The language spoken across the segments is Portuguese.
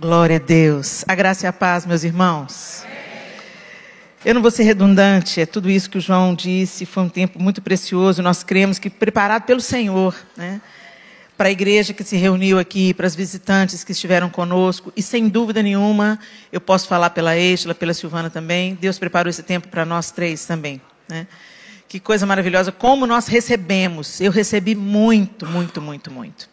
Glória a Deus. A graça e a paz, meus irmãos. Eu não vou ser redundante, é tudo isso que o João disse, foi um tempo muito precioso, nós cremos que preparado pelo Senhor, né? Para a igreja que se reuniu aqui, para as visitantes que estiveram conosco, e sem dúvida nenhuma, eu posso falar pela Êxtila, pela Silvana também, Deus preparou esse tempo para nós três também, né? Que coisa maravilhosa, como nós recebemos, eu recebi muito, muito, muito, muito.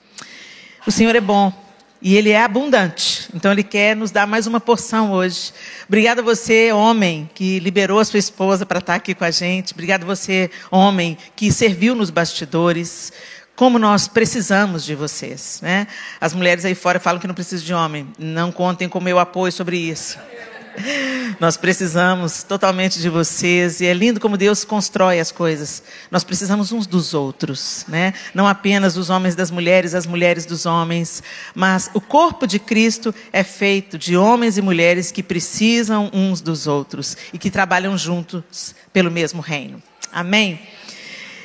O Senhor é bom. E Ele é abundante, então Ele quer nos dar mais uma porção hoje. Obrigada a você, homem, que liberou a sua esposa para estar aqui com a gente. Obrigada a você, homem, que serviu nos bastidores. Como nós precisamos de vocês, né? As mulheres aí fora falam que não precisam de homem. Não contem com o meu apoio sobre isso. Nós precisamos totalmente de vocês, e é lindo como Deus constrói as coisas. Nós precisamos uns dos outros, né? Não apenas os homens das mulheres, as mulheres dos homens, mas o corpo de Cristo é feito de homens e mulheres que precisam uns dos outros e que trabalham juntos pelo mesmo reino. Amém?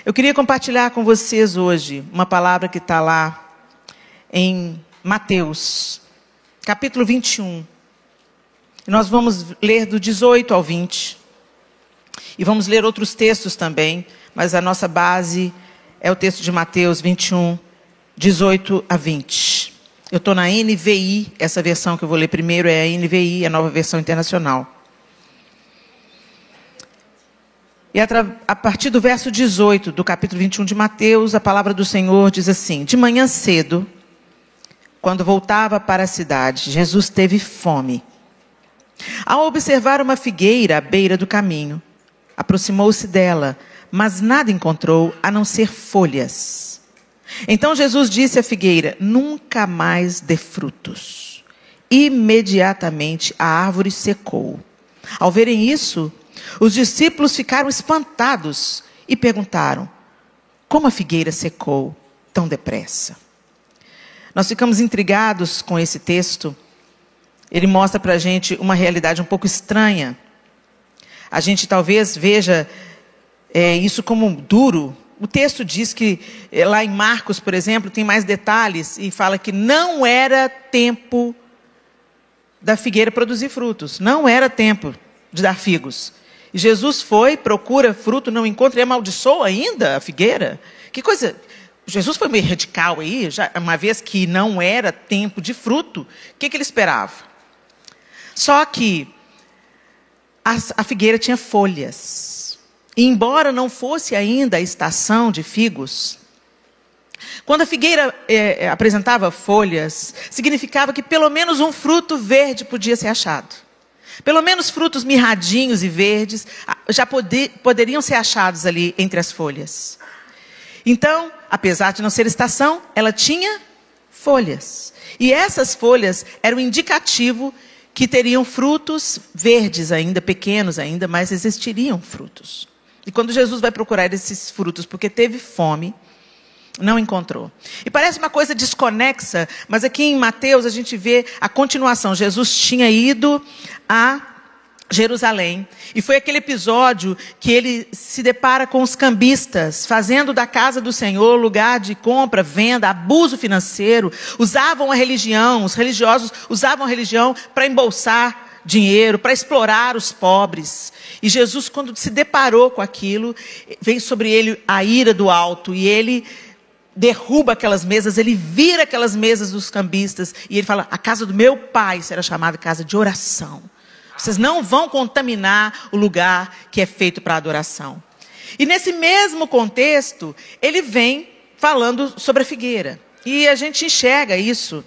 Eu queria compartilhar com vocês hoje uma palavra que está lá em Mateus, capítulo 21. Nós vamos ler do 18 ao 20. E vamos ler outros textos também. Mas a nossa base é o texto de Mateus 21, 18 a 20. Eu estou na NVI. Essa versão que eu vou ler primeiro é a NVI, a nova versão internacional. E a partir do verso 18 do capítulo 21 de Mateus, a palavra do Senhor diz assim: De manhã cedo, quando voltava para a cidade, Jesus teve fome. Ao observar uma figueira à beira do caminho, aproximou-se dela, mas nada encontrou a não ser folhas. Então Jesus disse à figueira: Nunca mais dê frutos. Imediatamente a árvore secou. Ao verem isso, os discípulos ficaram espantados e perguntaram: Como a figueira secou tão depressa? Nós ficamos intrigados com esse texto. Ele mostra para a gente uma realidade um pouco estranha. A gente talvez veja isso como duro. O texto diz que, lá em Marcos, por exemplo, tem mais detalhes e fala que não era tempo da figueira produzir frutos. Não era tempo de dar figos. E Jesus foi, procura fruto, não encontra e amaldiçoa ainda a figueira. Que coisa... Jesus foi meio radical aí, já, uma vez que não era tempo de fruto, o que ele esperava? Só que a figueira tinha folhas. E embora não fosse ainda a estação de figos, quando a figueira apresentava folhas, significava que pelo menos um fruto verde podia ser achado. Pelo menos frutos mirradinhos e verdes já poderiam ser achados ali entre as folhas. Então, apesar de não ser estação, ela tinha folhas. E essas folhas eram um indicativo que teriam frutos verdes ainda, pequenos ainda, mas existiriam frutos. E quando Jesus vai procurar esses frutos, porque teve fome, não encontrou. E parece uma coisa desconexa, mas aqui em Mateus a gente vê a continuação. Jesus tinha ido a Jerusalém, e foi aquele episódio que ele se depara com os cambistas, fazendo da casa do Senhor lugar de compra, venda, abuso financeiro. Usavam a religião, os religiosos usavam a religião para embolsar dinheiro, para explorar os pobres. E Jesus, quando se deparou com aquilo, vem sobre ele a ira do alto, e ele derruba aquelas mesas, ele vira aquelas mesas dos cambistas, e ele fala: a casa do meu pai será chamada casa de oração. Vocês não vão contaminar o lugar que é feito para adoração. E nesse mesmo contexto, ele vem falando sobre a figueira. E a gente enxerga isso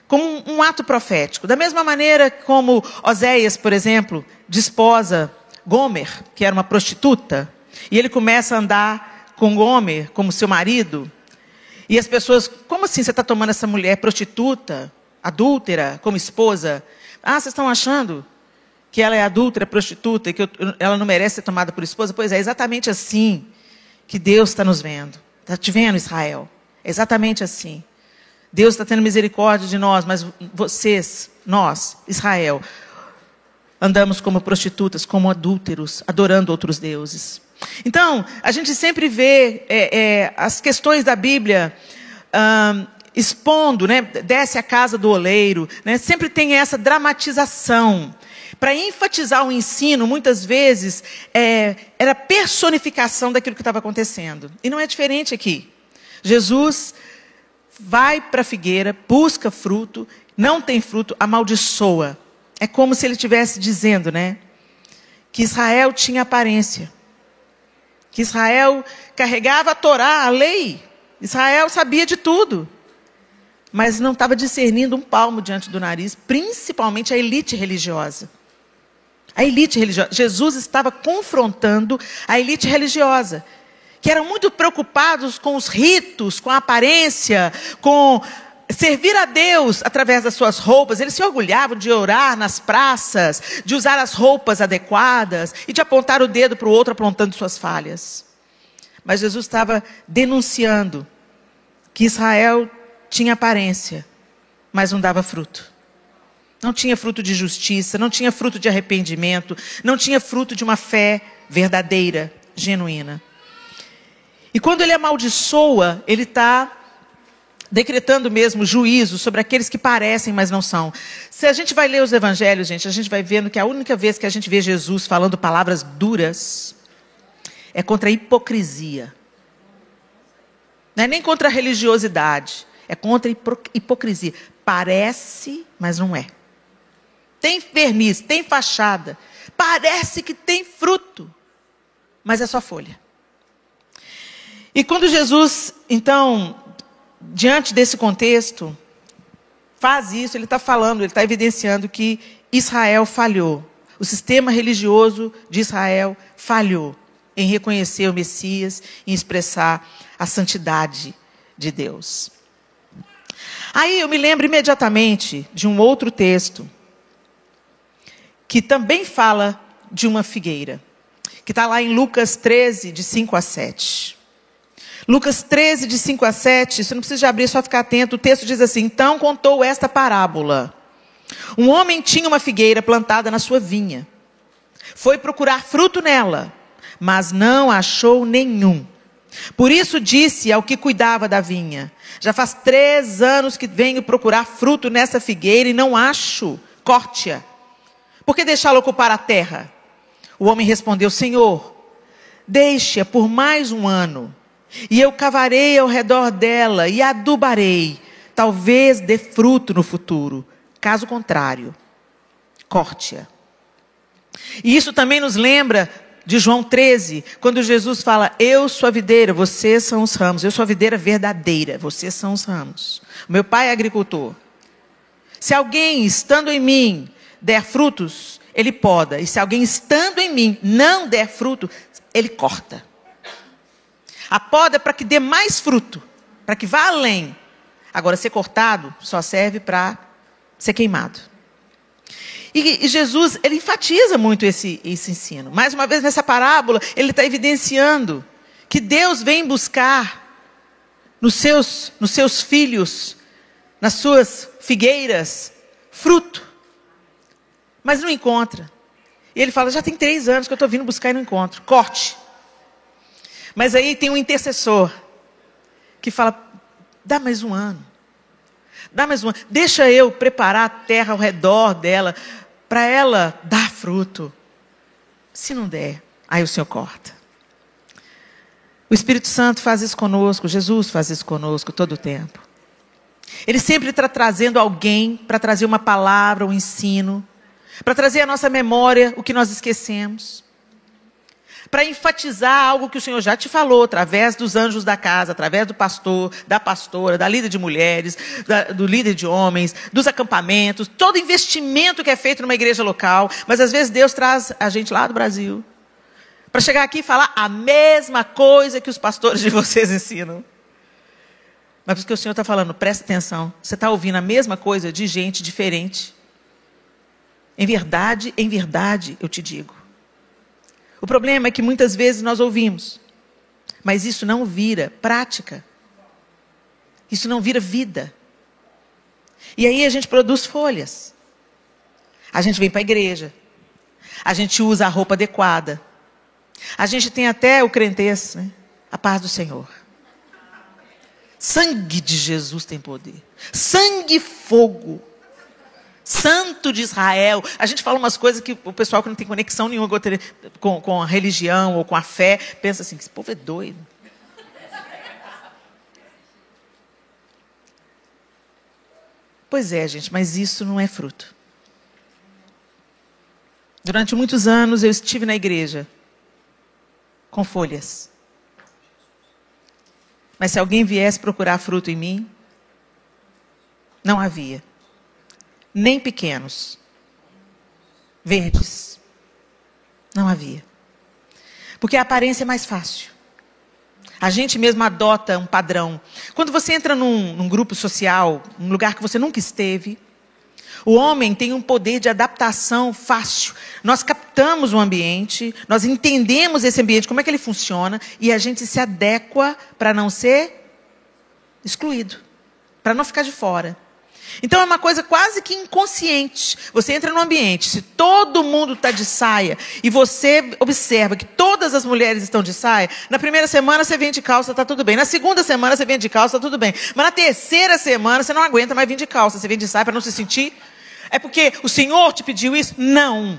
como um ato profético. Da mesma maneira como Oséias, por exemplo, desposa Gomer, que era uma prostituta. E ele começa a andar com Gomer como seu marido. E as pessoas: como assim você está tomando essa mulher prostituta, adúltera, como esposa? Ah, vocês estão achando que ela é adúltera, prostituta, e que ela não merece ser tomada por esposa? Pois é exatamente assim que Deus está nos vendo. Está te vendo, Israel? É exatamente assim. Deus está tendo misericórdia de nós, mas vocês, nós, Israel, andamos como prostitutas, como adúlteros, adorando outros deuses. Então, a gente sempre vê as questões da Bíblia expondo, né? Desce à casa do oleiro, né? Sempre tem essa dramatização. Para enfatizar o ensino, muitas vezes, era personificação daquilo que estava acontecendo. E não é diferente aqui. Jesus vai para a figueira, busca fruto, não tem fruto, amaldiçoa. É como se ele estivesse dizendo, né? Que Israel tinha aparência. Que Israel carregava a Torá, a lei. Israel sabia de tudo. Mas não estava discernindo um palmo diante do nariz, principalmente a elite religiosa. A elite religiosa. Jesus estava confrontando a elite religiosa, que eram muito preocupados com os ritos, com a aparência, com servir a Deus através das suas roupas. Eles se orgulhavam de orar nas praças, de usar as roupas adequadas e de apontar o dedo para o outro apontando suas falhas. Mas Jesus estava denunciando que Israel tinha aparência, mas não dava fruto. Não tinha fruto de justiça, não tinha fruto de arrependimento, não tinha fruto de uma fé verdadeira, genuína. E quando ele amaldiçoa, ele está decretando mesmo juízo sobre aqueles que parecem, mas não são. Se a gente vai ler os evangelhos, gente, a gente vai vendo que a única vez que a gente vê Jesus falando palavras duras é contra a hipocrisia. Não é nem contra a religiosidade, é contra a hipocrisia. Parece, mas não é. Tem verniz, tem fachada. Parece que tem fruto, mas é só folha. E quando Jesus, então, diante desse contexto, faz isso, ele está falando, ele está evidenciando que Israel falhou. O sistema religioso de Israel falhou em reconhecer o Messias, em expressar a santidade de Deus. Aí eu me lembro imediatamente de um outro texto, que também fala de uma figueira, que está lá em Lucas 13, de 5 a 7. Lucas 13, de 5 a 7, você não precisa abrir, é só ficar atento. O texto diz assim: então contou esta parábola. Um homem tinha uma figueira plantada na sua vinha. Foi procurar fruto nela, mas não achou nenhum. Por isso disse ao que cuidava da vinha: já faz 3 anos que venho procurar fruto nessa figueira e não acho. Corte-a. Por que deixá-la ocupar a terra? O homem respondeu: Senhor, deixe-a por mais 1 ano, e eu cavarei ao redor dela e adubarei. Talvez dê fruto no futuro. Caso contrário, corte-a. E isso também nos lembra de João 13, quando Jesus fala: eu sou a videira, vocês são os ramos. Eu sou a videira verdadeira, vocês são os ramos. O meu pai é agricultor. Se alguém estando em mim der frutos, ele poda. E se alguém estando em mim não der fruto, ele corta. A poda é para que dê mais fruto, para que vá além. Agora, ser cortado só serve para ser queimado. E Jesus, ele enfatiza muito esse ensino. Mais uma vez, nessa parábola, ele está evidenciando que Deus vem buscar nos seus filhos, nas suas figueiras, fruto. Mas não encontra. E ele fala: já tem 3 anos que eu estou vindo buscar e não encontro. Corte. Mas aí tem um intercessor que fala: dá mais 1 ano. Dá mais 1 ano. Deixa eu preparar a terra ao redor dela para ela dar fruto. Se não der, aí o Senhor corta. O Espírito Santo faz isso conosco. Jesus faz isso conosco todo o tempo. Ele sempre está trazendo alguém para trazer uma palavra, um ensino, para trazer à nossa memória o que nós esquecemos, para enfatizar algo que o Senhor já te falou, através dos anjos da casa, através do pastor, da pastora, da líder de mulheres, do líder de homens, dos acampamentos, todo investimento que é feito numa igreja local. Mas às vezes Deus traz a gente lá do Brasil, para chegar aqui e falar a mesma coisa que os pastores de vocês ensinam. Mas porque o Senhor está falando, presta atenção, você está ouvindo a mesma coisa de gente diferente. Em verdade, eu te digo. O problema é que muitas vezes nós ouvimos, mas isso não vira prática. Isso não vira vida. E aí a gente produz folhas. A gente vem para a igreja. A gente usa a roupa adequada. A gente tem até o crentez, né? A paz do Senhor. Sangue de Jesus tem poder. Sangue e fogo. Santo de Israel. A gente fala umas coisas que o pessoal que não tem conexão nenhuma com a religião ou com a fé, pensa assim, que esse povo é doido. Pois é, gente, mas isso não é fruto. Durante muitos anos eu estive na igreja com folhas. Mas se alguém viesse procurar fruto em mim, não havia. Nem pequenos. Verdes. Não havia. Porque a aparência é mais fácil. A gente mesmo adota um padrão. Quando você entra num grupo social, num lugar que você nunca esteve, o homem tem um poder de adaptação fácil. Nós captamos o ambiente, nós entendemos esse ambiente, como é que ele funciona, e a gente se adequa para não ser excluído, para não ficar de fora. Então é uma coisa quase que inconsciente. Você entra num ambiente, se todo mundo está de saia, e você observa que todas as mulheres estão de saia, na primeira semana você vem de calça, está tudo bem. Na segunda semana você vem de calça, está tudo bem. Mas na terceira semana você não aguenta mais vir de calça, você vem de saia para não se sentir... É porque o Senhor te pediu isso? Não.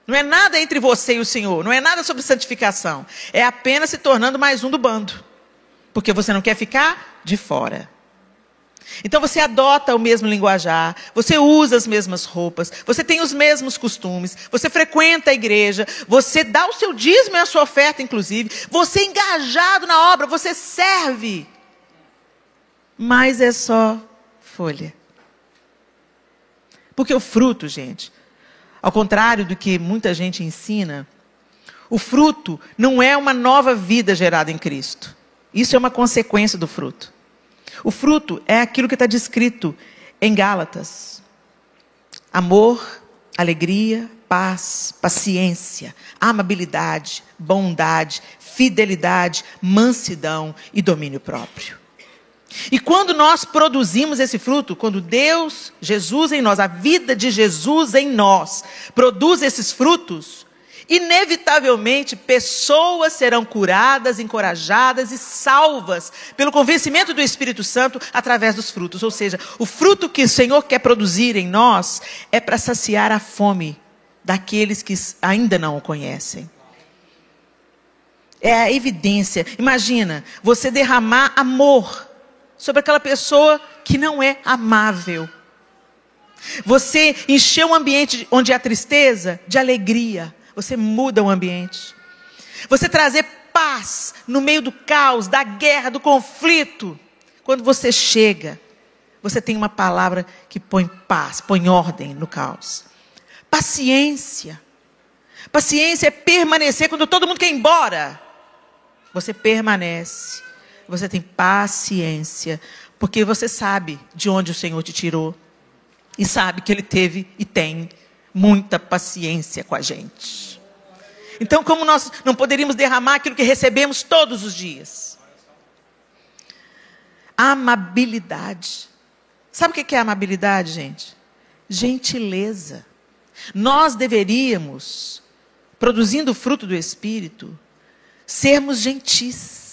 Não é nada entre você e o Senhor. Não é nada sobre santificação. É apenas se tornando mais um do bando. Porque você não quer ficar de fora. Então você adota o mesmo linguajar. Você usa as mesmas roupas. Você tem os mesmos costumes. Você frequenta a igreja. Você dá o seu dízimo e a sua oferta, inclusive. Você é engajado na obra. Você serve. Mas é só folha. Porque o fruto, gente, ao contrário do que muita gente ensina, o fruto não é uma nova vida gerada em Cristo. Isso é uma consequência do fruto. O fruto é aquilo que está descrito em Gálatas. Amor, alegria, paz, paciência, amabilidade, bondade, fidelidade, mansidão e domínio próprio. E quando nós produzimos esse fruto, quando Deus, Jesus em nós, a vida de Jesus em nós, produz esses frutos, inevitavelmente pessoas serão curadas, encorajadas e salvas pelo convencimento do Espírito Santo através dos frutos. Ou seja, o fruto que o Senhor quer produzir em nós é para saciar a fome daqueles que ainda não o conhecem. É a evidência. Imagina, você derramar amor sobre aquela pessoa que não é amável. Você encher um ambiente onde há tristeza de alegria. Você muda o ambiente. Você trazer paz no meio do caos, da guerra, do conflito. Quando você chega, você tem uma palavra que põe paz, põe ordem no caos. Paciência. Paciência é permanecer quando todo mundo quer ir embora. Você permanece. Você tem paciência, porque você sabe de onde o Senhor te tirou. E sabe que Ele teve e tem muita paciência com a gente. Então, como nós não poderíamos derramar aquilo que recebemos todos os dias? Amabilidade. Sabe o que é amabilidade, gente? Gentileza. Nós deveríamos, produzindo o fruto do Espírito, sermos gentis.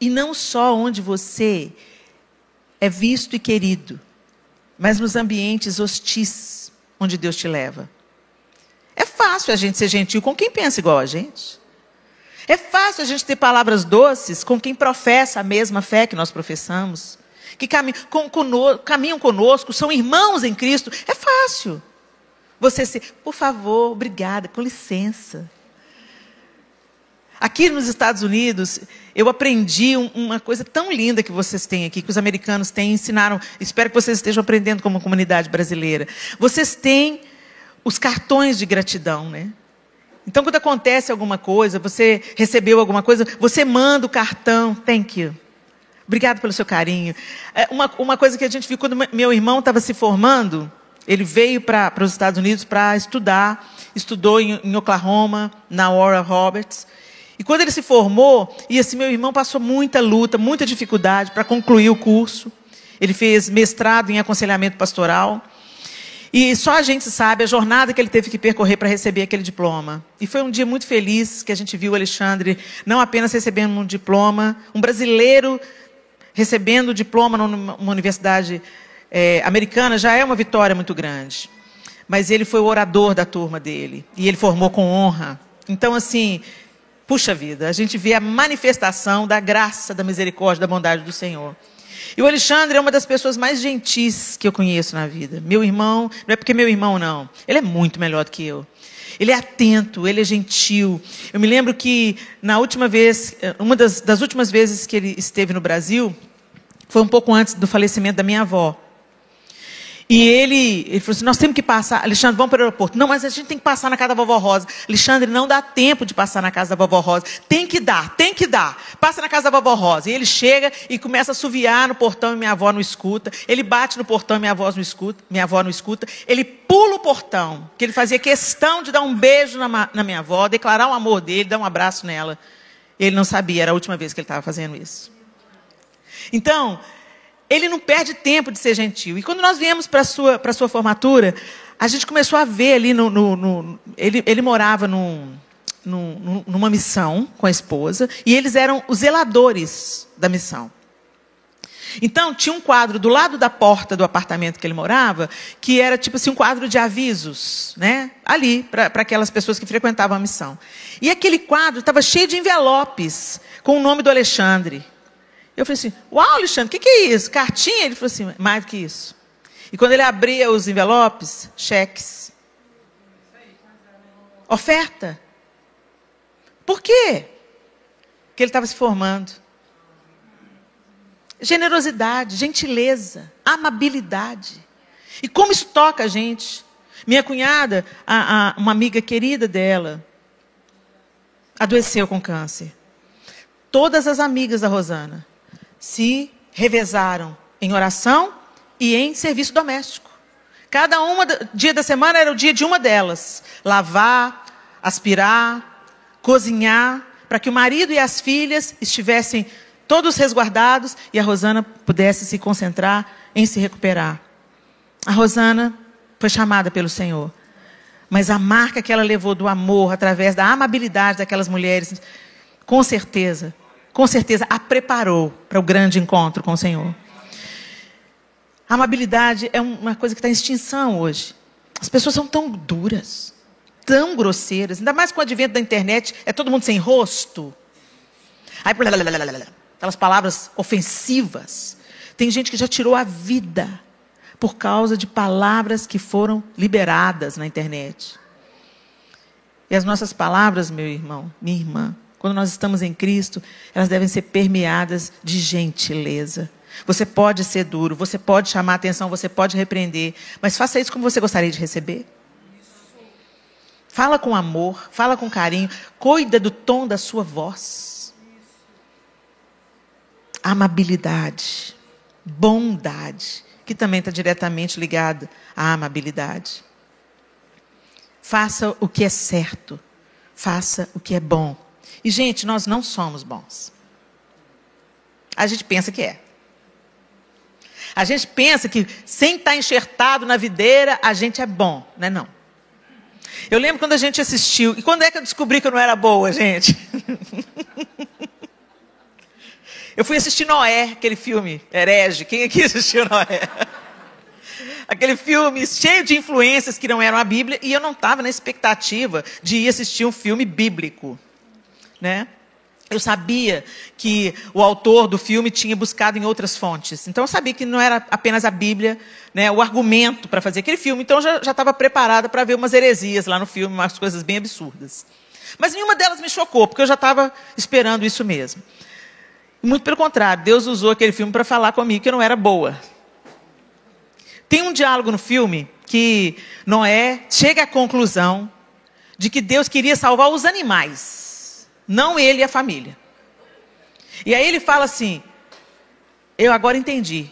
E não só onde você é visto e querido, mas nos ambientes hostis, onde Deus te leva. É fácil a gente ser gentil com quem pensa igual a gente. É fácil a gente ter palavras doces com quem professa a mesma fé que nós professamos. Que caminham conosco, são irmãos em Cristo. É fácil. Você ser, por favor, obrigada, com licença. Aqui nos Estados Unidos, eu aprendi uma coisa tão linda que vocês têm aqui, que os americanos têm, ensinaram. Espero que vocês estejam aprendendo como comunidade brasileira. Vocês têm os cartões de gratidão, né? Então, quando acontece alguma coisa, você recebeu alguma coisa, você manda o cartão, thank you. Obrigado pelo seu carinho. Uma coisa que a gente viu quando meu irmão estava se formando, ele veio para os Estados Unidos para estudar, estudou em Oklahoma, na Oral Roberts. E quando ele se formou, e assim, meu irmão passou muita luta, muita dificuldade para concluir o curso. Ele fez mestrado em aconselhamento pastoral. E só a gente sabe a jornada que ele teve que percorrer para receber aquele diploma. E foi um dia muito feliz que a gente viu o Alexandre não apenas recebendo um diploma, um brasileiro recebendo o diploma numa universidade americana, já é uma vitória muito grande. Mas ele foi o orador da turma dele. E ele formou com honra. Então, assim, puxa vida, a gente vê a manifestação da graça, da misericórdia, da bondade do Senhor. E o Alexandre é uma das pessoas mais gentis que eu conheço na vida. Meu irmão, não é porque é meu irmão, não. Ele é muito melhor do que eu. Ele é atento, ele é gentil. Eu me lembro que, na última vez, uma das últimas vezes que ele esteve no Brasil, foi um pouco antes do falecimento da minha avó. E ele falou assim, nós temos que passar, Alexandre, vamos para o aeroporto. Não, mas a gente tem que passar na casa da vovó Rosa. Alexandre, não dá tempo de passar na casa da vovó Rosa. Tem que dar. Passa na casa da vovó Rosa. E ele chega e começa a assoviar no portão e minha avó não escuta. Ele bate no portão e minha avó não escuta. Ele pula o portão, que ele fazia questão de dar um beijo na minha avó, declarar o amor dele, dar um abraço nela. Ele não sabia, era a última vez que ele estava fazendo isso. Então, ele não perde tempo de ser gentil. E quando nós viemos para a sua formatura, a gente começou a ver ali, ele morava numa missão com a esposa, e eles eram os zeladores da missão. Então, tinha um quadro do lado da porta do apartamento que ele morava, que era tipo assim, um quadro de avisos, né? Ali, para aquelas pessoas que frequentavam a missão. E aquele quadro estava cheio de envelopes com o nome do Alexandre. Eu falei assim, uau, Alexandre, o que é isso? Cartinha? Ele falou assim, mais do que isso. E quando ele abria os envelopes, cheques. Oferta. Por quê? Porque ele estava se formando. Generosidade, gentileza, amabilidade. E como isso toca a gente? Minha cunhada, uma amiga querida dela, adoeceu com câncer. Todas as amigas da Rosana se revezaram em oração e em serviço doméstico. Cada dia da semana era o dia de uma delas. Lavar, aspirar, cozinhar, para que o marido e as filhas estivessem todos resguardados e a Rosana pudesse se concentrar em se recuperar. A Rosana foi chamada pelo Senhor. Mas a marca que ela levou do amor, através da amabilidade daquelas mulheres, com certeza, a preparou para o grande encontro com o Senhor. A amabilidade é uma coisa que está em extinção hoje. As pessoas são tão duras, tão grosseiras, ainda mais com o advento da internet, é todo mundo sem rosto. Aí, aquelas palavras ofensivas. Tem gente que já tirou a vida por causa de palavras que foram liberadas na internet. E as nossas palavras, meu irmão, minha irmã, quando nós estamos em Cristo, elas devem ser permeadas de gentileza. Você pode ser duro, você pode chamar a atenção, você pode repreender, mas faça isso como você gostaria de receber. Fala com amor, fala com carinho, cuida do tom da sua voz. Amabilidade, bondade, que também está diretamente ligado à amabilidade. Faça o que é certo, faça o que é bom. E, gente, nós não somos bons. A gente pensa que é. A gente pensa que, sem estar enxertado na videira, a gente é bom. Não é não. Eu lembro quando a gente assistiu. E quando é que eu descobri que eu não era boa, gente? Eu fui assistir Noé, aquele filme, Herege. Quem aqui assistiu Noé? Aquele filme cheio de influências que não eram a Bíblia. E eu não estava na expectativa de ir assistir um filme bíblico. Né? Eu sabia que o autor do filme tinha buscado em outras fontes. Então eu sabia que não era apenas a Bíblia, né, o argumento para fazer aquele filme. Então eu já estava preparada para ver umas heresias lá no filme, umas coisas bem absurdas. Mas nenhuma delas me chocou, porque eu já estava esperando isso mesmo. Muito pelo contrário, Deus usou aquele filme para falar comigo que eu não era boa. Tem um diálogo no filme que Noé chega à conclusão de que Deus queria salvar os animais. Não ele e a família. E aí ele fala assim, eu agora entendi.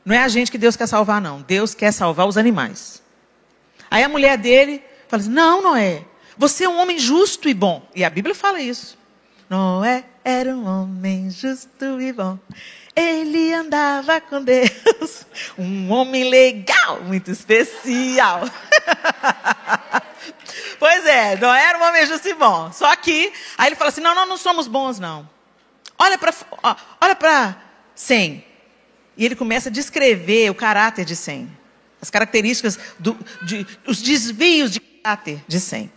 Não é a gente que Deus quer salvar, não. Deus quer salvar os animais. Aí a mulher dele fala assim, não, Noé, você é um homem justo e bom. E a Bíblia fala isso. Noé era um homem justo e bom. Ele andava com Deus. Um homem legal, muito especial. Pois é, não era um homem justo e bom. Só que, aí ele fala assim, não somos bons, não. Olha para Sem. E ele começa a descrever o caráter de Sem. As características, os desvios de caráter de Sem.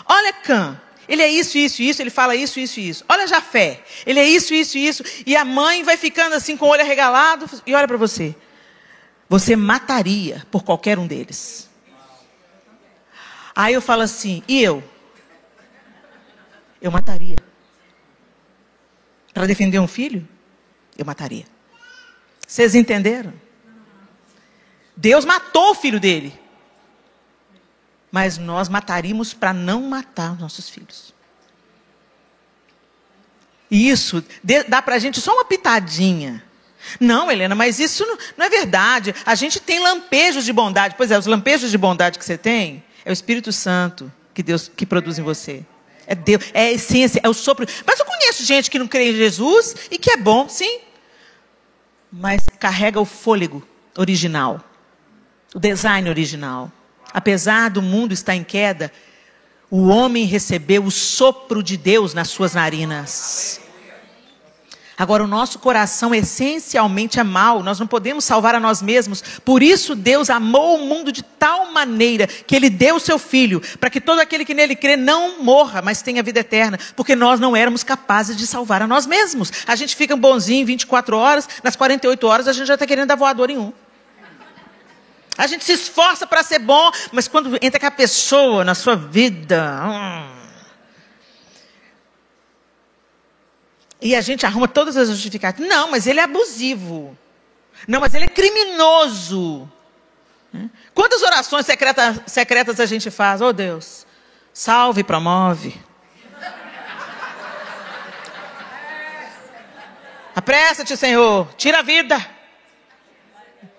Olha Cã. Ele é isso, isso, isso, ele fala isso, isso, isso. Olha Jafé, ele é isso, isso, isso. E a mãe vai ficando assim com o olho arregalado. E olha para você. Você mataria por qualquer um deles. Aí eu falo assim, e eu? Eu mataria. Para defender um filho? Eu mataria. Vocês entenderam? Deus matou o filho dele. Mas nós mataríamos para não matar os nossos filhos. E isso dá para a gente só uma pitadinha. Não, Helena, mas isso não é verdade. A gente tem lampejos de bondade. Pois é, os lampejos de bondade que você tem é o Espírito Santo que produz em você. É Deus, é a essência, é o sopro. Mas eu conheço gente que não crê em Jesus e que é bom, sim. Mas carrega o fôlego original. O design original. Apesar do mundo estar em queda, o homem recebeu o sopro de Deus nas suas narinas. Agora, o nosso coração essencialmente é mau. Nós não podemos salvar a nós mesmos. Por isso, Deus amou o mundo de tal maneira que Ele deu o seu Filho, para que todo aquele que nele crê não morra, mas tenha vida eterna. Porque nós não éramos capazes de salvar a nós mesmos. A gente fica um bonzinho 24 horas, nas 48 horas a gente já está querendo dar voador em um. A gente se esforça para ser bom, mas quando entra aquela pessoa na sua vida... E a gente arruma todas as justificativas. Não, mas ele é abusivo. Não, mas ele é criminoso. Quantas orações secretas a gente faz? Oh Deus, salve e promove. Apressa-te, Senhor, tira a vida.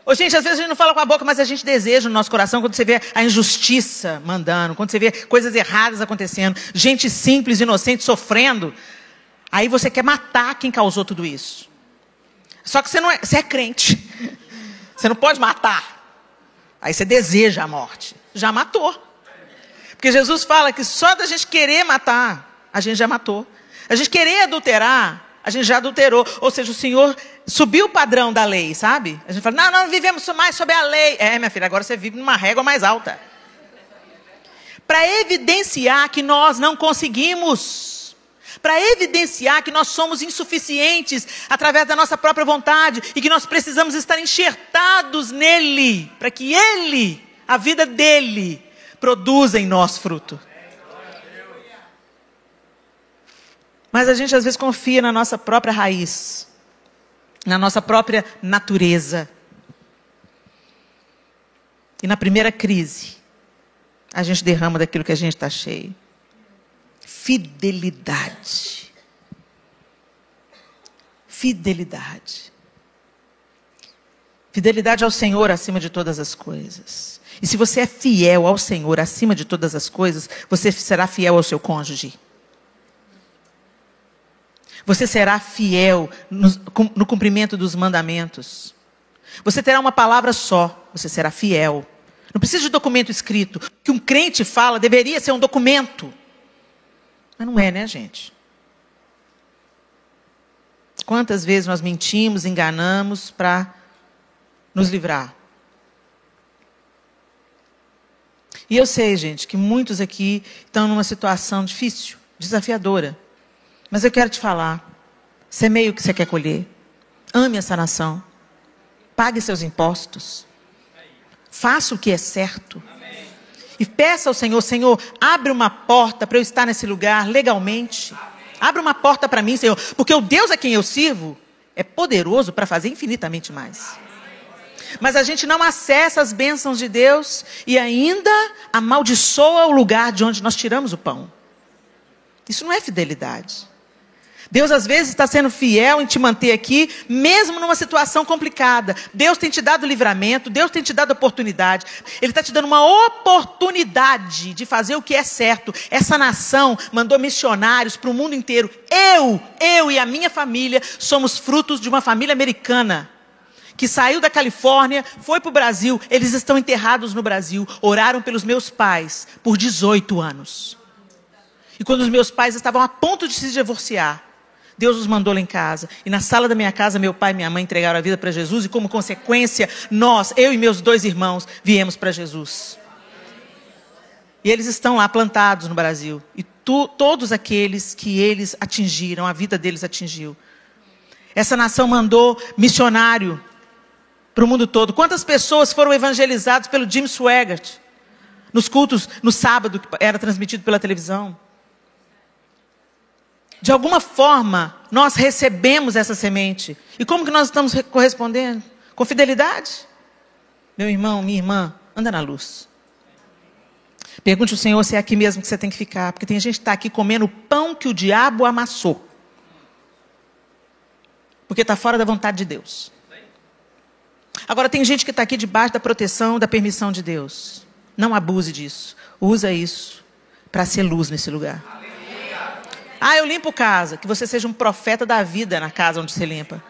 Ô, gente, às vezes a gente não fala com a boca, mas a gente deseja no nosso coração quando você vê a injustiça mandando, quando você vê coisas erradas acontecendo, gente simples, inocente, sofrendo. Aí você quer matar quem causou tudo isso. Só que você é crente. Você não pode matar. Aí você deseja a morte. Já matou. Porque Jesus fala que só da gente querer matar, a gente já matou. A gente querer adulterar, a gente já adulterou. Ou seja, o Senhor subiu o padrão da lei, sabe? A gente fala, não vivemos mais sob a lei. É, minha filha, agora você vive numa régua mais alta. Para evidenciar que nós não conseguimos. Para evidenciar que nós somos insuficientes através da nossa própria vontade e que nós precisamos estar enxertados nele, para que ele, a vida dele, produza em nós fruto. Mas a gente às vezes confia na nossa própria raiz, na nossa própria natureza. E na primeira crise, a gente derrama daquilo que a gente está cheio. Fidelidade. Fidelidade. Fidelidade ao Senhor acima de todas as coisas. E se você é fiel ao Senhor acima de todas as coisas, você será fiel ao seu cônjuge. Você será fiel no cumprimento dos mandamentos. Você terá uma palavra só, você será fiel. Não precisa de documento escrito. O que um crente fala deveria ser um documento. Mas não é, né, gente? Quantas vezes nós mentimos, enganamos para nos livrar? E eu sei, gente, que muitos aqui estão numa situação difícil, desafiadora. Mas eu quero te falar, semeie o que você quer colher. Ame essa nação. Pague seus impostos. Faça o que é certo. E peça ao Senhor, Senhor, abre uma porta para eu estar nesse lugar legalmente. Abre uma porta para mim, Senhor. Porque o Deus a quem eu sirvo é poderoso para fazer infinitamente mais. Mas a gente não acessa as bênçãos de Deus e ainda amaldiçoa o lugar de onde nós tiramos o pão. Isso não é fidelidade. Deus às vezes está sendo fiel em te manter aqui, mesmo numa situação complicada. Deus tem te dado livramento, Deus tem te dado oportunidade. Ele está te dando uma oportunidade de fazer o que é certo. Essa nação mandou missionários para o mundo inteiro. Eu e a minha família somos frutos de uma família americana que saiu da Califórnia, foi para o Brasil. Eles estão enterrados no Brasil. Oraram pelos meus pais por 18 anos. E quando os meus pais estavam a ponto de se divorciar, Deus os mandou lá em casa. E na sala da minha casa, meu pai e minha mãe entregaram a vida para Jesus. E como consequência, eu e meus 2 irmãos, viemos para Jesus. E eles estão lá plantados no Brasil. E todos aqueles que eles atingiram, a vida deles atingiu. Essa nação mandou missionário para o mundo todo. Quantas pessoas foram evangelizadas pelo Jim Swaggart? Nos cultos, no sábado, que era transmitido pela televisão. De alguma forma, nós recebemos essa semente. E como que nós estamos correspondendo? Com fidelidade? Meu irmão, minha irmã, anda na luz. Pergunte ao Senhor se é aqui mesmo que você tem que ficar. Porque tem gente que está aqui comendo o pão que o diabo amassou. Porque está fora da vontade de Deus. Agora tem gente que está aqui debaixo da proteção, da permissão de Deus. Não abuse disso. Usa isso para ser luz nesse lugar. Eu limpo casa. Que você seja um profeta da vida na casa onde você limpa.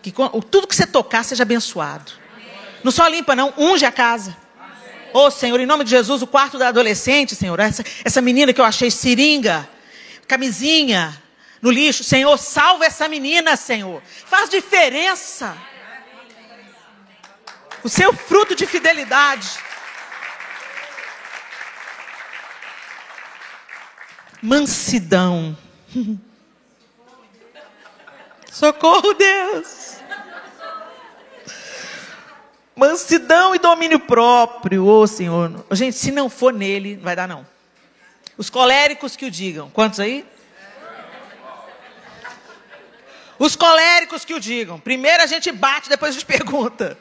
Que tudo que você tocar seja abençoado. Não só limpa não, unge a casa. Senhor, em nome de Jesus, o quarto da adolescente, Senhor. Essa menina que eu achei seringa, camisinha, no lixo. Senhor, salva essa menina, Senhor. Faz diferença. O seu fruto de fidelidade. Mansidão. Socorro, Deus. Mansidão e domínio próprio, Senhor. Gente, se não for nele, não vai dar não. Os coléricos que o digam. Quantos aí? Os coléricos que o digam. Primeiro a gente bate, depois a gente pergunta.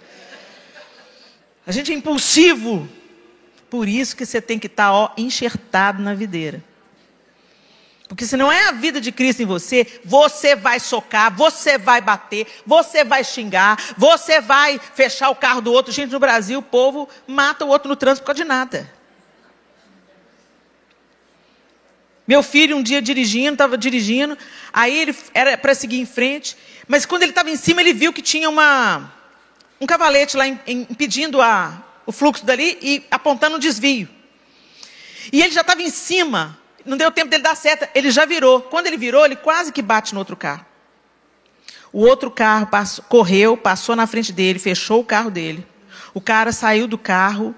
A gente é impulsivo. Por isso que você tem que estar enxertado na videira. Porque se não é a vida de Cristo em você, você vai socar, você vai bater, você vai xingar, você vai fechar o carro do outro. Gente, no Brasil o povo mata o outro no trânsito por causa de nada. Meu filho um dia estava dirigindo, aí ele era para seguir em frente, mas quando ele estava em cima ele viu que tinha um cavalete lá impedindo o fluxo dali e apontando um desvio. E ele já estava em cima. Não deu tempo dele dar seta, ele já virou. Quando ele virou, ele quase que bate no outro carro. O outro carro correu, passou na frente dele, fechou o carro dele. O cara saiu do carro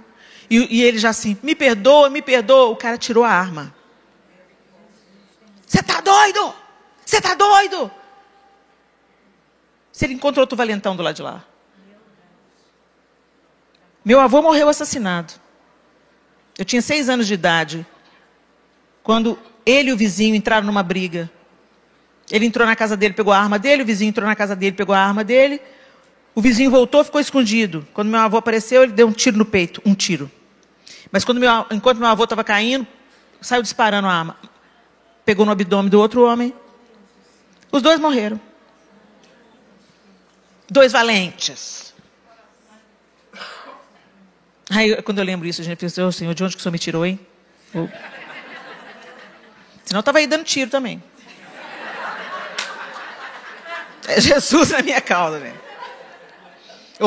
e ele já assim, me perdoa, me perdoa. O cara tirou a arma. Você está doido? Você está doido? Se ele encontrou outro valentão do lado de lá. Meu avô morreu assassinado. Eu tinha 6 anos de idade. Quando ele e o vizinho entraram numa briga. Ele entrou na casa dele, pegou a arma dele. O vizinho entrou na casa dele, pegou a arma dele. O vizinho voltou, ficou escondido. Quando meu avô apareceu, ele deu um tiro no peito. Um tiro. Mas enquanto meu avô estava caindo, saiu disparando a arma. Pegou no abdômen do outro homem. Os 2 morreram. 2 valentes. Aí, quando eu lembro isso, a gente pensa, Senhor, de onde que o Senhor me tirou, hein? Senão eu estava aí dando tiro também. É Jesus na minha causa, né?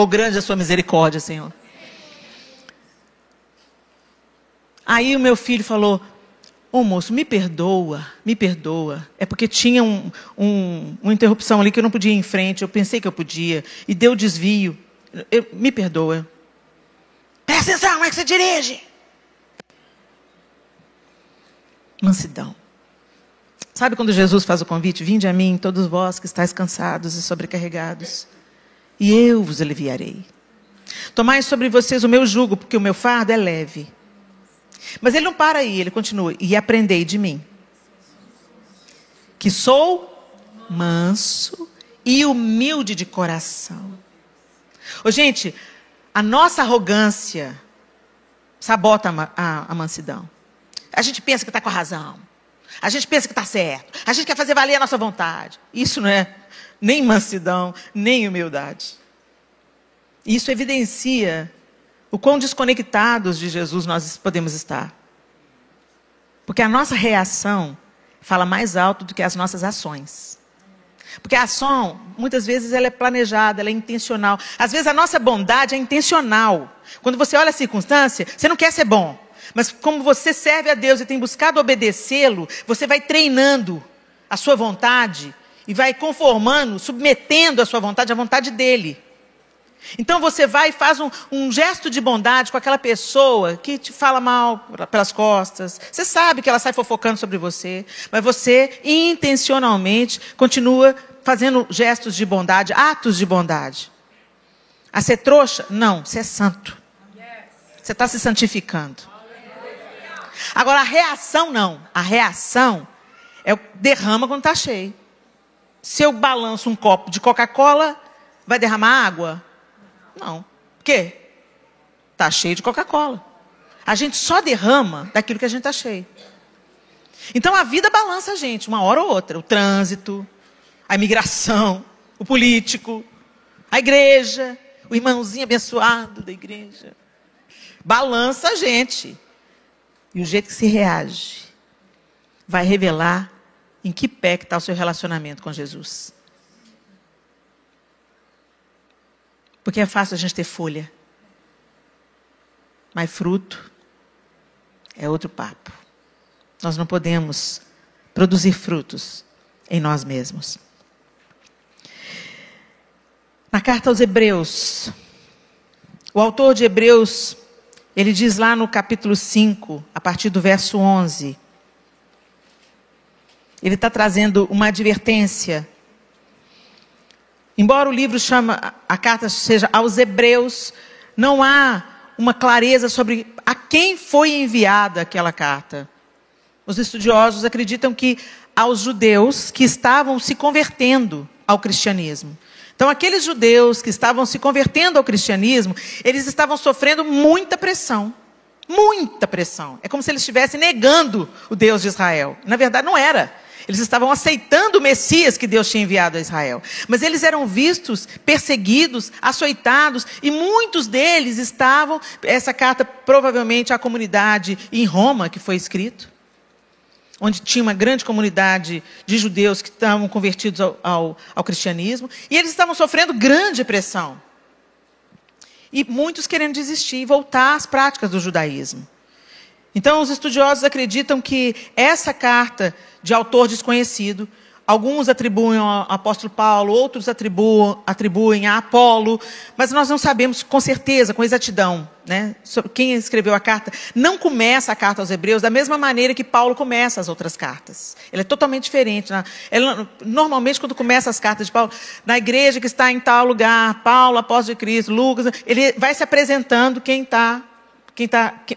Grande a sua misericórdia, Senhor. Aí o meu filho falou, moço, me perdoa. É porque tinha uma interrupção ali que eu não podia ir em frente, eu pensei que eu podia, e deu desvio. Me perdoa. Presta atenção, como é que você dirige? Mansidão. Sabe quando Jesus faz o convite? Vinde a mim, todos vós que estáis cansados e sobrecarregados, e eu vos aliviarei. Tomai sobre vocês o meu jugo, porque o meu fardo é leve. Mas ele não para aí, ele continua. E aprendei de mim, que sou manso e humilde de coração. Gente, a nossa arrogância sabota a mansidão. A gente pensa que está com a razão. A gente pensa que está certo. A gente quer fazer valer a nossa vontade. Isso não é nem mansidão, nem humildade. Isso evidencia o quão desconectados de Jesus nós podemos estar. Porque a nossa reação fala mais alto do que as nossas ações. Porque a ação, muitas vezes, ela é planejada, ela é intencional. Às vezes a nossa bondade é intencional. Quando você olha a circunstância, você não quer ser bom. Mas como você serve a Deus e tem buscado obedecê-lo, você vai treinando a sua vontade e vai conformando, submetendo a sua vontade à vontade dele. Então você vai e faz um gesto de bondade com aquela pessoa que te fala mal pelas costas. Você sabe que ela sai fofocando sobre você, mas você intencionalmente continua fazendo gestos de bondade, atos de bondade. A ser trouxa? Não, você é santo. Você está se santificando. Agora a reação não. A reação é o derrama quando está cheio. Se eu balanço um copo de Coca-Cola, vai derramar água? Não. Por quê? Está cheio de Coca-Cola. A gente só derrama daquilo que a gente está cheio. Então a vida balança a gente, uma hora ou outra. O trânsito, a imigração, o político, a igreja, o irmãozinho abençoado da igreja. Balança a gente. E o jeito que se reage vai revelar em que pé que está o seu relacionamento com Jesus. Porque é fácil a gente ter folha. Mas fruto é outro papo. Nós não podemos produzir frutos em nós mesmos. Na carta aos Hebreus, o autor de Hebreus, ele diz lá no capítulo 5, a partir do verso 11, ele está trazendo uma advertência. Embora o livro a carta seja aos Hebreus, não há uma clareza sobre a quem foi enviada aquela carta. Os estudiosos acreditam que aos judeus que estavam se convertendo ao cristianismo. Então, aqueles judeus que estavam se convertendo ao cristianismo, eles estavam sofrendo muita pressão. Muita pressão. É como se eles estivessem negando o Deus de Israel. Na verdade, não era. Eles estavam aceitando o Messias que Deus tinha enviado a Israel. Mas eles eram vistos, perseguidos, açoitados, e muitos deles estavam, essa carta provavelmente à comunidade em Roma, que foi escrito, onde tinha uma grande comunidade de judeus que estavam convertidos ao cristianismo, e eles estavam sofrendo grande pressão. E muitos querendo desistir e voltar às práticas do judaísmo. Então, os estudiosos acreditam que essa carta de autor desconhecido, alguns atribuem ao apóstolo Paulo, outros atribuem a Apolo, mas nós não sabemos com certeza, com exatidão, né, sobre quem escreveu a carta. Não começa a carta aos Hebreus da mesma maneira que Paulo começa as outras cartas. Ela é totalmente diferente. Normalmente, quando começa as cartas de Paulo, na igreja que está em tal lugar, Paulo, apóstolo de Cristo, Lucas, ele vai se apresentando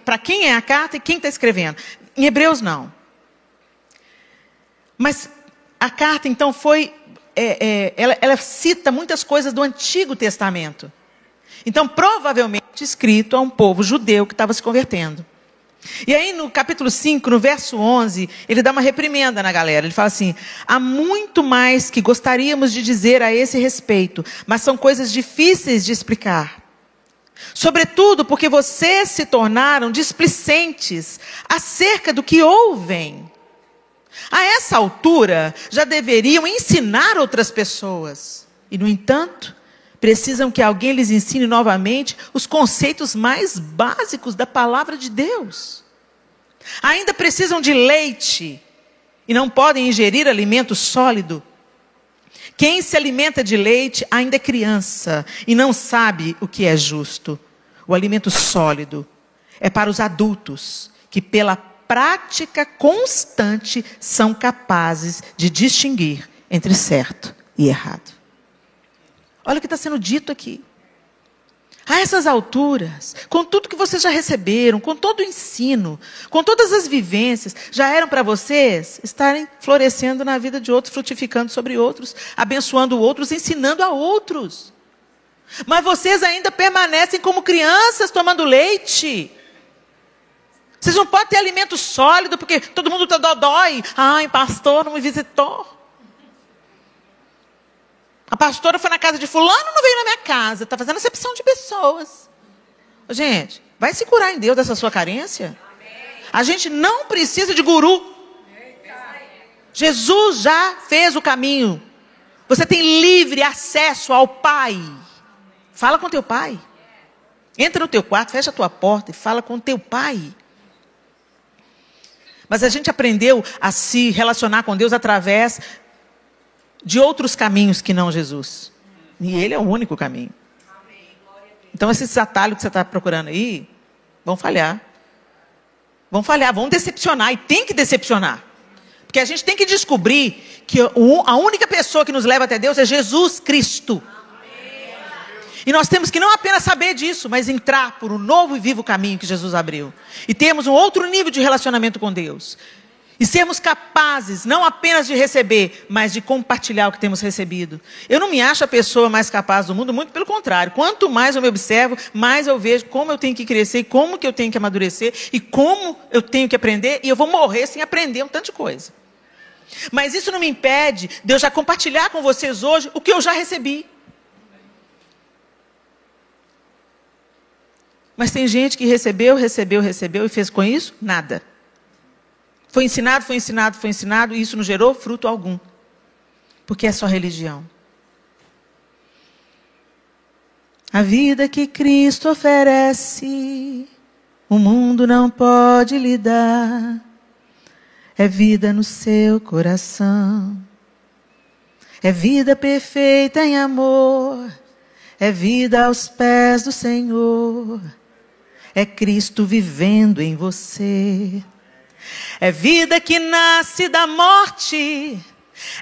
para quem é a carta e quem está escrevendo. Em Hebreus, não. Mas a carta, então, ela cita muitas coisas do Antigo Testamento. Então, provavelmente, escrito a um povo judeu que estava se convertendo. E aí, no capítulo 5, no verso 11, ele dá uma reprimenda na galera. Ele fala assim: há muito mais que gostaríamos de dizer a esse respeito, mas são coisas difíceis de explicar. Sobretudo porque vocês se tornaram displicentes acerca do que ouvem. A essa altura, já deveriam ensinar outras pessoas. E, no entanto, precisam que alguém lhes ensine novamente os conceitos mais básicos da palavra de Deus. Ainda precisam de leite e não podem ingerir alimento sólido. Quem se alimenta de leite ainda é criança e não sabe o que é justo. O alimento sólido é para os adultos, que pela prática constante são capazes de distinguir entre certo e errado. Olha o que está sendo dito aqui. A essas alturas, com tudo que vocês já receberam, com todo o ensino, com todas as vivências, já eram para vocês estarem florescendo na vida de outros, frutificando sobre outros, abençoando outros, ensinando a outros. Mas vocês ainda permanecem como crianças tomando leite. Vocês não podem ter alimento sólido, porque todo mundo está dodói. Ai, pastor, não me visitou. A pastora foi na casa de fulano, não veio na minha casa. Está fazendo acepção de pessoas. Gente, vai se curar em Deus dessa sua carência. A gente não precisa de guru. Jesus já fez o caminho. Você tem livre acesso ao Pai. Fala com teu Pai. Entra no teu quarto, fecha a tua porta e fala com teu Pai. Mas a gente aprendeu a se relacionar com Deus através de outros caminhos que não Jesus. E Ele é o único caminho. Então esses atalhos que você está procurando aí, vão falhar. Vão falhar, vão decepcionar. E tem que decepcionar. Porque a gente tem que descobrir que a única pessoa que nos leva até Deus é Jesus Cristo. E nós temos que não apenas saber disso, mas entrar por um novo e vivo caminho que Jesus abriu. E termos um outro nível de relacionamento com Deus. E sermos capazes, não apenas de receber, mas de compartilhar o que temos recebido. Eu não me acho a pessoa mais capaz do mundo, muito pelo contrário. Quanto mais eu me observo, mais eu vejo como eu tenho que crescer, como que eu tenho que amadurecer, e como eu tenho que aprender, e eu vou morrer sem aprender um tanto de coisa. Mas isso não me impede de eu já compartilhar com vocês hoje o que eu já recebi. Mas tem gente que recebeu e fez com isso nada. Foi ensinado, e isso não gerou fruto algum. Porque é só religião. A vida que Cristo oferece, o mundo não pode lhe dar. É vida no seu coração. É vida perfeita em amor. É vida aos pés do Senhor. É Cristo vivendo em você. É vida que nasce da morte.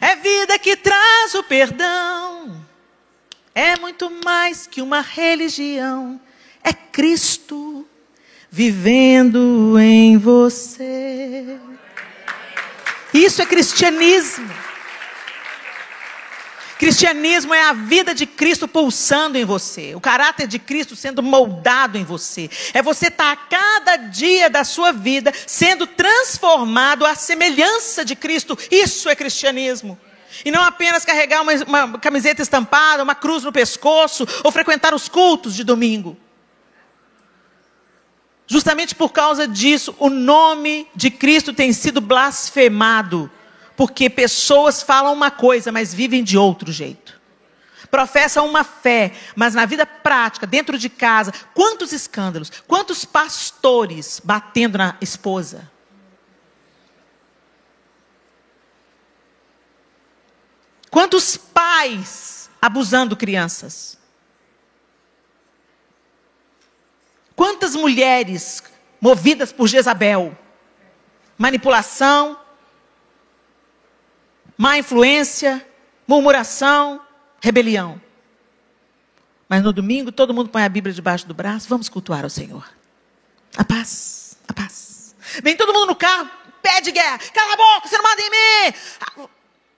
É vida que traz o perdão. É muito mais que uma religião. É Cristo vivendo em você. Isso é cristianismo. Cristianismo é a vida de Cristo pulsando em você. O caráter de Cristo sendo moldado em você. É você estar a cada dia da sua vida sendo transformado à semelhança de Cristo. Isso é cristianismo. E não apenas carregar uma camiseta estampada, uma cruz no pescoço, ou frequentar os cultos de domingo. Justamente por causa disso, o nome de Cristo tem sido blasfemado. Porque pessoas falam uma coisa, mas vivem de outro jeito. Professam uma fé, mas na vida prática, dentro de casa, quantos escândalos, quantos pastores batendo na esposa. Quantos pais abusando crianças. Quantas mulheres movidas por Jezabel. Manipulação. Má influência, murmuração, rebelião. Mas no domingo todo mundo põe a Bíblia debaixo do braço. Vamos cultuar ao Senhor. A paz, a paz. Vem todo mundo no carro, pede guerra. Cala a boca, você não manda em mim.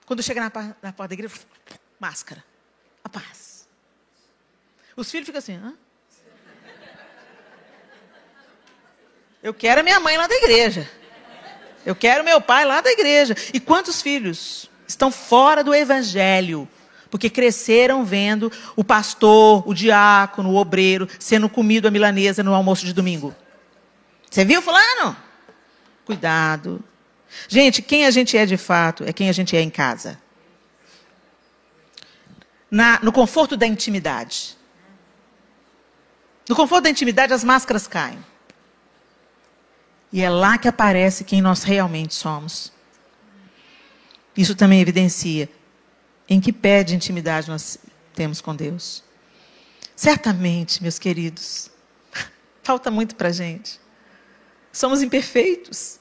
Quando chega na porta da igreja, máscara. A paz. Os filhos ficam assim, hã? Eu quero a minha mãe lá da igreja. Eu quero meu pai lá da igreja. E quantos filhos estão fora do evangelho? Porque cresceram vendo o pastor, o diácono, o obreiro, sendo comido a milanesa no almoço de domingo. Você viu fulano? Cuidado. Gente, quem a gente é de fato é quem a gente é em casa. No conforto da intimidade. No conforto da intimidade as máscaras caem. E é lá que aparece quem nós realmente somos. Isso também evidencia em que pé de intimidade nós temos com Deus. Certamente, meus queridos, falta muito para a gente. Somos imperfeitos.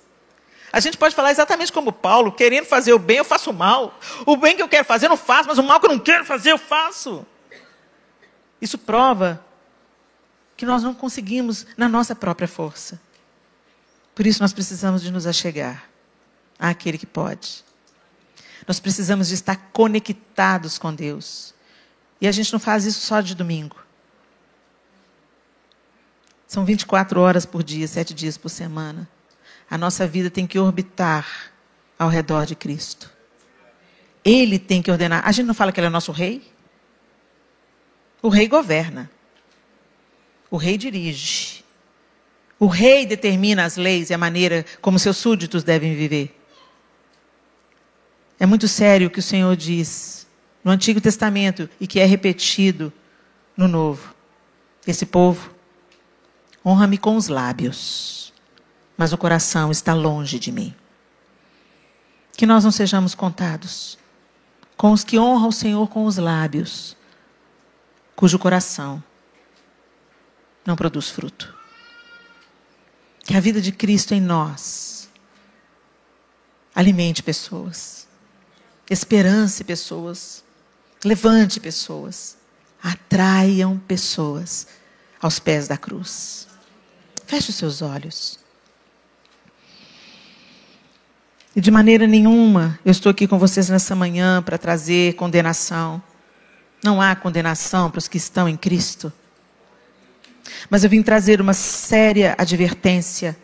A gente pode falar exatamente como Paulo, querendo fazer o bem, eu faço o mal. O bem que eu quero fazer, eu não faço, mas o mal que eu não quero fazer, eu faço. Isso prova que nós não conseguimos na nossa própria força. Por isso nós precisamos de nos achegar àquele que pode. Nós precisamos de estar conectados com Deus. E a gente não faz isso só de domingo. São 24 horas por dia, 7 dias por semana. A nossa vida tem que orbitar ao redor de Cristo. Ele tem que ordenar. A gente não fala que ele é nosso rei? O rei governa. O rei dirige. O rei determina as leis e a maneira como seus súditos devem viver. É muito sério o que o Senhor diz no Antigo Testamento e que é repetido no Novo. Esse povo honra-me com os lábios, mas o coração está longe de mim. Que nós não sejamos contados com os que honram o Senhor com os lábios, cujo coração não produz fruto. Que a vida de Cristo em nós alimente pessoas, esperance pessoas, levante pessoas, atraiam pessoas aos pés da cruz. Feche os seus olhos. E de maneira nenhuma eu estou aqui com vocês nessa manhã para trazer condenação. Não há condenação para os que estão em Cristo. Mas eu vim trazer uma séria advertência.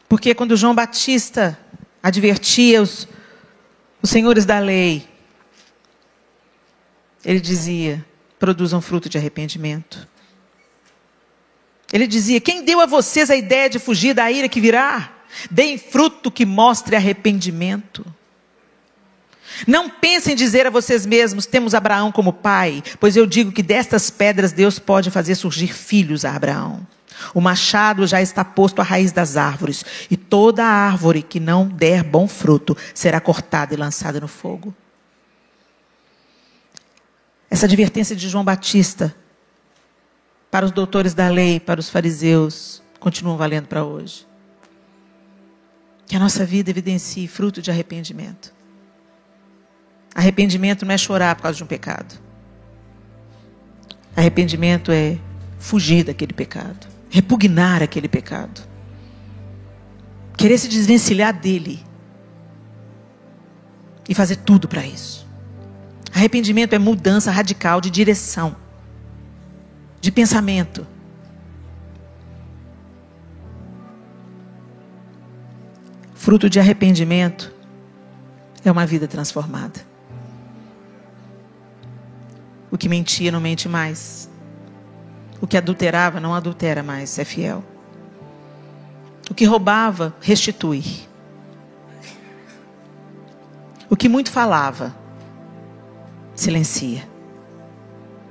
Porque quando João Batista advertia os senhores da lei, ele dizia: produzam fruto de arrependimento. Ele dizia: quem deu a vocês a ideia de fugir da ira que virá? Deem fruto que mostre arrependimento. Não pensem dizer a vocês mesmos: temos Abraão como pai, pois eu digo que destas pedras Deus pode fazer surgir filhos a Abraão. O machado já está posto à raiz das árvores, e toda árvore que não der bom fruto será cortada e lançada no fogo. Essa advertência de João Batista para os doutores da lei, para os fariseus, continuam valendo para hoje. Que a nossa vida evidencie fruto de arrependimento. Arrependimento não é chorar por causa de um pecado. Arrependimento é fugir daquele pecado, repugnar aquele pecado, querer se desvencilhar dele e fazer tudo para isso. Arrependimento é mudança radical de direção, de pensamento. Fruto de arrependimento é uma vida transformada. O que mentia não mente mais. O que adulterava não adultera mais, é fiel. O que roubava, restitui. O que muito falava, silencia.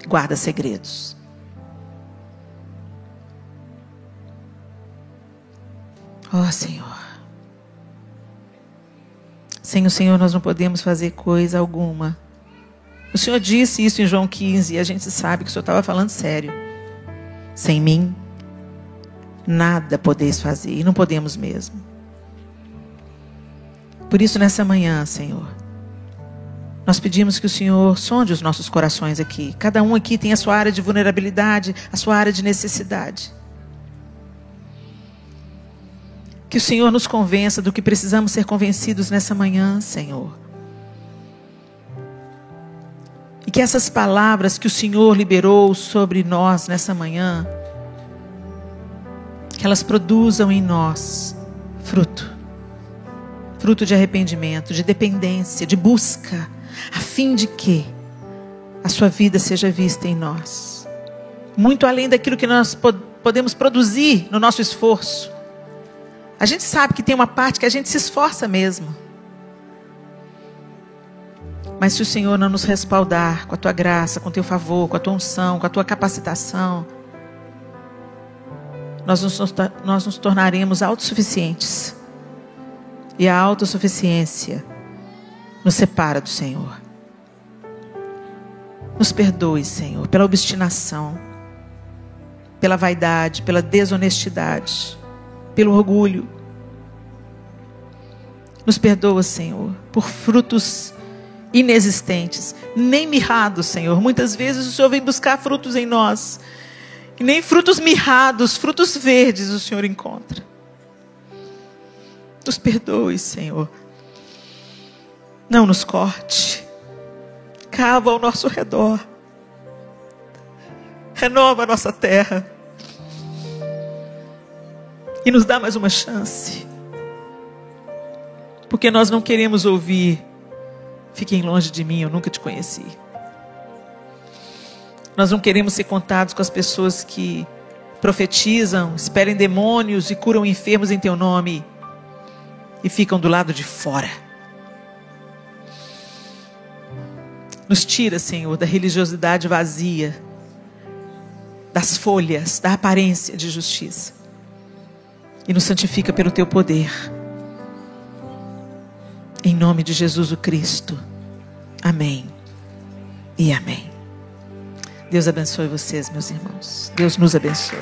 Guarda segredos. Ó Senhor. Sem o Senhor nós não podemos fazer coisa alguma. O Senhor disse isso em João 15 e a gente sabe que o Senhor estava falando sério. Sem mim, nada podeis fazer, e não podemos mesmo. Por isso nessa manhã, Senhor, nós pedimos que o Senhor sonde os nossos corações aqui. Cada um aqui tem a sua área de vulnerabilidade, a sua área de necessidade. Que o Senhor nos convença do que precisamos ser convencidos nessa manhã, Senhor. E que essas palavras que o Senhor liberou sobre nós nessa manhã, que elas produzam em nós fruto. Fruto de arrependimento, de dependência, de busca, a fim de que a sua vida seja vista em nós. Muito além daquilo que nós podemos produzir no nosso esforço. A gente sabe que tem uma parte que a gente se esforça mesmo. Mas se o Senhor não nos respaldar com a tua graça, com o teu favor, com a tua unção, com a tua capacitação, nós nos tornaremos autossuficientes. E a autossuficiência nos separa do Senhor. Nos perdoe, Senhor, pela obstinação, pela vaidade, pela desonestidade, pelo orgulho. Nos perdoa, Senhor, por frutos inexistentes, nem mirrados, Senhor. Muitas vezes o Senhor vem buscar frutos em nós, e nem frutos mirrados, frutos verdes o Senhor encontra. Nos perdoe, Senhor. Não nos corte. Cava ao nosso redor. Renova a nossa terra. E nos dá mais uma chance. Porque nós não queremos ouvir: fiquem longe de mim, eu nunca te conheci. Nós não queremos ser contados com as pessoas que profetizam, esperem demônios e curam enfermos em teu nome e ficam do lado de fora. Nos tira, Senhor, da religiosidade vazia, das folhas, da aparência de justiça, e nos santifica pelo teu poder. Em nome de Jesus o Cristo. Amém e amém. Deus abençoe vocês, meus irmãos. Deus nos abençoe.